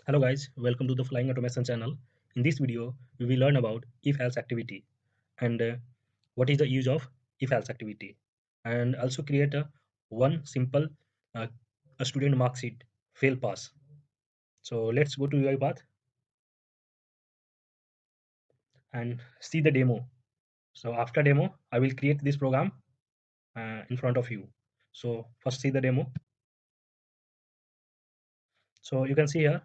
Hello guys, welcome to the Flying Automation channel. In this video, we will learn about if-else activity and what is the use of if-else activity, and also create one simple uh, a student mark sheet fail pass. So let's go to Uipath and see the demo. So after demo, I will create this program in front of you. So first see the demo. So you can see here,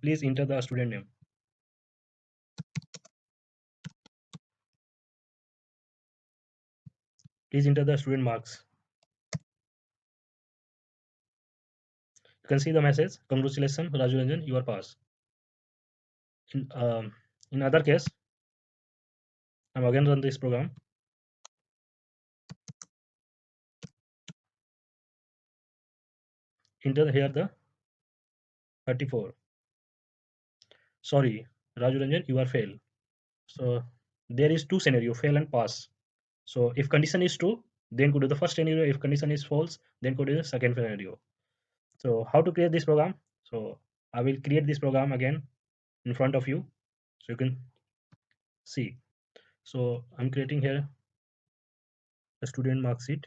please enter the student name. Please enter the student marks. You can see the message, congratulations Raju Ranjan, you are passed. In other case, I'm again run this program. Enter here the 34. Sorry, Raju Ranjan, you are fail. So there is two scenario, fail and pass. So if condition is true, then go to the first scenario. If condition is false, then go to the second scenario. So how to create this program? So I will create this program again in front of you, so you can see. So I'm creating here a student mark sheet.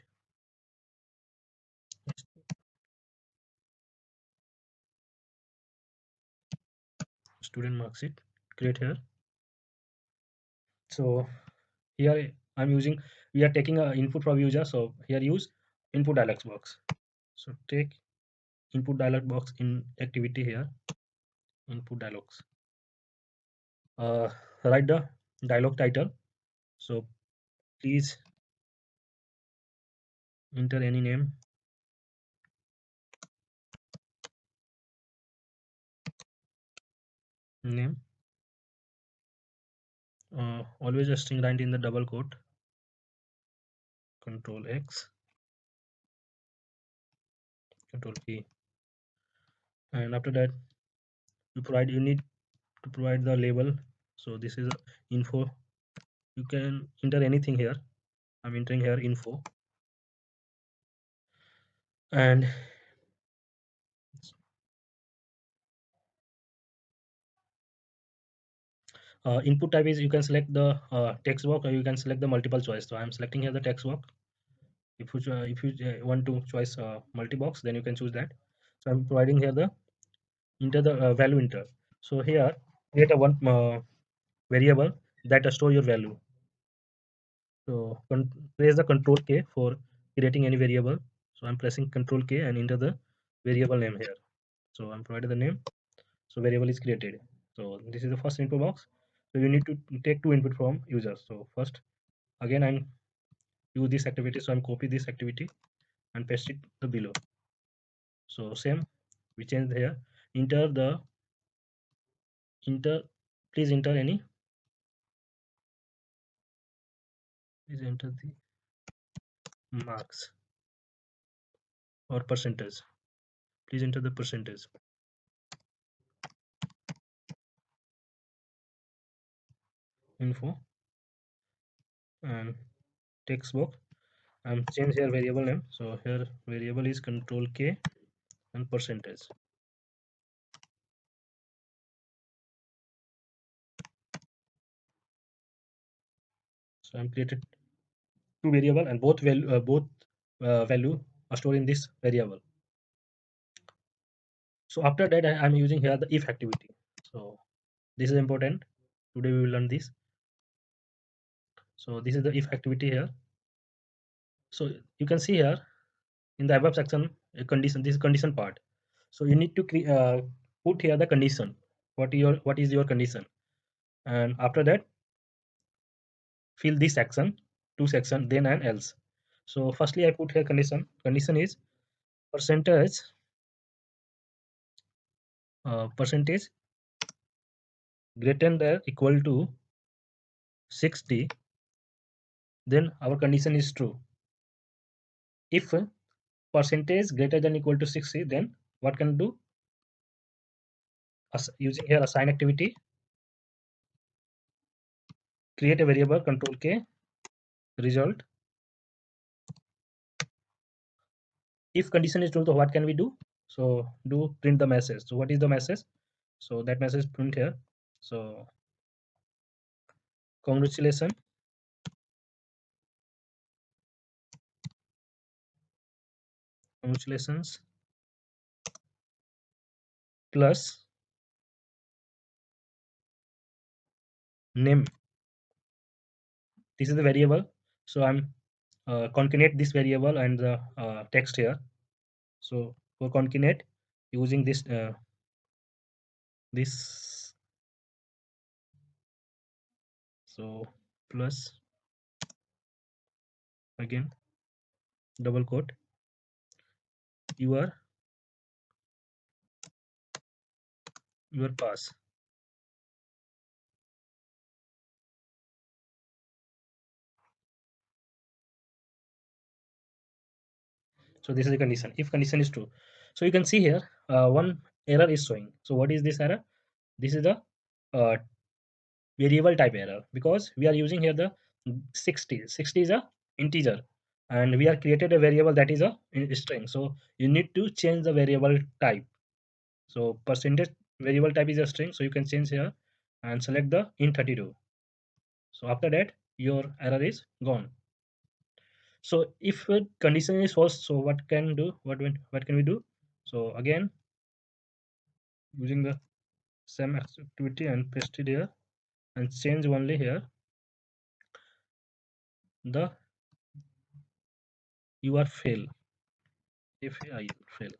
Student mark sheet. Create here. So here I'm using. We are taking a input from user. So here use input dialog box. So take input dialog box in activity here, input dialogs. Write the dialog title. So please enter any name. Always a string right in the double quote. Control X, Control P, and after that you need to provide the label. So this is info. You can enter anything here. I'm entering here info, and input type is you can select the text box, or you can select the multiple choice. So I'm selecting here the text box. If you want to choose multi box, then you can choose that. So I'm providing here the enter the value enter. So here create a one variable that store your value. So press the control K for creating any variable. So I'm pressing control K and enter the variable name here. So I'm providing the name. So variable is created. So this is the first input box. So you need to take two input from users. So first again I'm use this activity. So I'm copy this activity and paste it below. So same we change here. Enter the enter please enter any please enter the marks or percentage. Please enter the percentage. Info and text box. I'm change here variable name. So here variable is control K and percentage. So I'm created two variable and both value are stored in this variable. So after that I'm using here the if activity. So this is important. Today we will learn this. So this is the if activity here. So you can see here in the above section a condition. This is condition part. So you need to put here the condition. What is your condition? And after that fill this section, two section, then and else. So firstly I put here condition. Condition is percentage percentage greater than equal to 60, then our condition is true. If percentage greater than equal to 60, then what can do? Using here assign activity, create a variable control K result. If condition is true, so what can we do? So do print the message. So what is the message? So that message print here. So congratulations, congratulations plus name. This is the variable. So I'm concatenate this variable and the text here. So for concatenate using this, so plus again double quote your your pass. So this is the condition. If condition is true, so you can see here one error is showing. So what is this error? This is the uh, variable type error, because we are using here the 60 is a integer, and we are created a variable that is a string. So you need to change the variable type. So percentage variable type is a string, so you can change here and select the int32. So after that your error is gone. So if a condition is false, so what can we do? So again using the same activity and paste it here and change only here the you are fail, if I fail.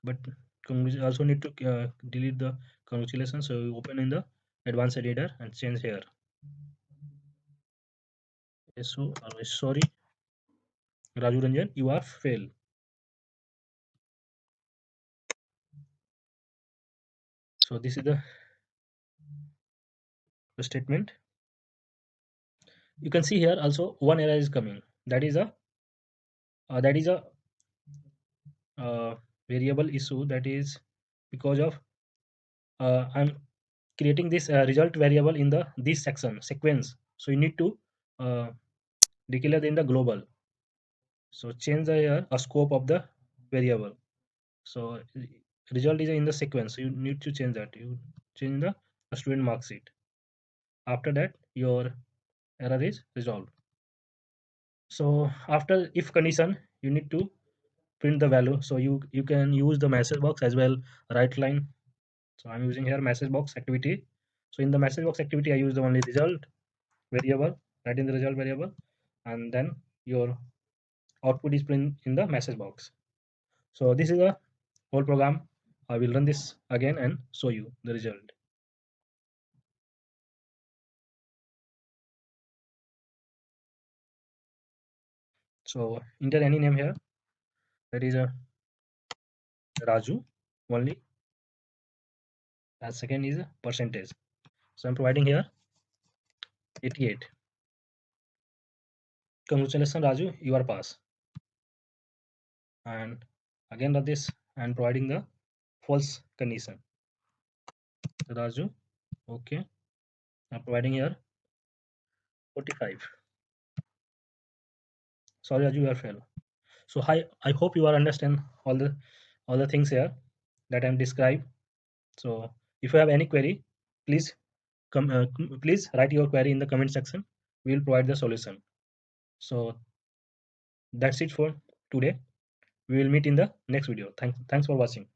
But also need to delete the congratulations. So you open in the advanced editor and change here. So sorry Raju Ranjan, you are fail. So this is the statement. You can see here also one error is coming. That is a uh, variable issue, that is because of I'm creating this result variable in the this section sequence. So you need to uh, declare in the global. So change the a scope of the variable. So result is in the sequence. So you need to change that. You change the student mark sheet. After that, your error is resolved. So after if condition, you need to print the value. So you can use the message box as well, right line. So I'm using here message box activity. So in the message box activity, I use the only result variable, right in the result variable, and then your output is print in the message box. So this is a whole program. I will run this again and show you the result. So enter any name here. That is a Raju only. And second is a percentage. So I'm providing here 88. Congratulations Raju, you are pass. And again run this and providing the false condition. Raju, okay. I'm providing here 45. Sorry Raju, you are fail. So I hope you are understand all the things here that I'm described. So if you have any query, please please write your query in the comment section. We will provide the solution. So that's it for today. We will meet in the next video. Thanks for watching.